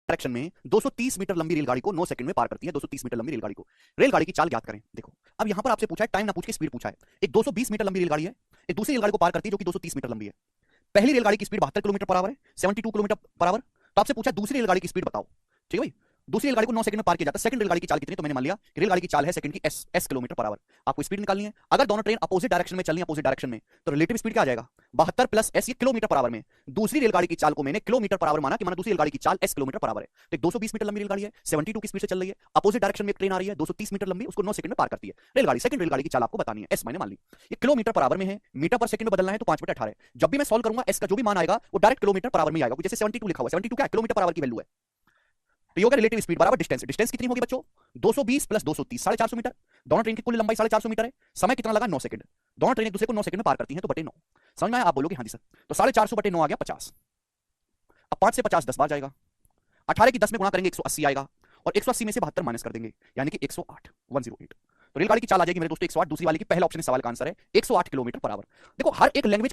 Direction में 230 metre लंबी रेलगाड़ी को 9 सेकंड में पार करती है। 230 मीटर लंबी रेलगाड़ी को, रेलगाड़ी की चाल ज्ञात करें। देखो अब यहां पर आपसे पूछा है, टाइम ना पूछ के स्पीड पूछा है। एक 220 मीटर लंबी रेलगाड़ी है, एक दूसरी रेलगाड़ी को पार करती है जो कि 230 मीटर लंबी है। पहली रेलगाड़ी की स्पीड 72 किलोमीटर पर आवर है, 72 किलोमीटर पर आवर। तो आपसे पूछा दूसरी रेलगाड़ी की स्पीड बताओ। ठीक है भाई, दूसरी रेलगाड़ी को 9 सेकंड में पार किया जाता है। सेकंड रेलगाड़ी की चाल कितनी, तो मैंने मान लिया कि रेलगाड़ी की चाल है सेकंड की एस किलोमीटर पर आवर। आपको स्पीड निकालनी है। अगर दोनों ट्रेन अपोजिट डायरेक्शन में चलनी है, अपोजिट डायरेक्शन में, तो रिलेटिव स्पीड क्या आ जाएगा, 72 प्लस एस, ये किलोमीटर पर आवर में। दूसरी रेलगाड़ी की चाल को मैंने किलोमीटर पर आवर माना कि माना दूसरी रेलगाड़ी की चाल एस किलोमीटर पर आवर है। तो 220 मीटर लंबी रेलगाड़ी है, 72 की स्पीड से चल रही है, अपोजिट डायरेक्शन में एक ट्रेन आ रही है 230 मीटर लंबी, उसको 9 सेकंड में पार करती है रेलगाड़ी। सेकंड रेलगाड़ी की चाल आपको बतानी है, एस मैंने मान ली। ये किलोमीटर पर आवर में है, मीटर पर सेकंड में बदलना है, तो 5/18। जब भी मैं सॉल्व करूंगा एस का जो भी मान आएगा वो डायरेक्ट किलोमीटर पर आवर में आएगा। जैसे 72 लिखा हुआ है, 72 क्या है, किलोमीटर पर आवर की वैल्यू है। तो ये होगा रिलेटिव स्पीड बराबर डिस्टेंस। डिस्टेंस कितनी होगी बच्चों, 220 प्लस 230, 450 मीटर। दोनों ट्रेन की कुल लंबाई 450 मीटर है। समय कितना लगा, 9 सेकंड। दोनों ट्रेन एक दूसरे को 9 सेकंड में पार करती हैं, तो बटे 9। समझ में आया, आप बोलोगे हाँ जी सर। तो 450 बटे 9 आ गया 50। अब 5 से 50 10 बार जाएगा, 18 की 10 में गुणा करेंगे 180 आएगा, और 180 में से 72 माइनस कर देंगे, यानी कि 108, 108। तो रेलगाड़ी की चाल आ जाएगी मेरे दोस्तों 108। दूसरी वाली की पहला ऑप्शन सवाल का आंसर है 108 किलोमीटर पर आवर। देखो हर एक लैंग्वेज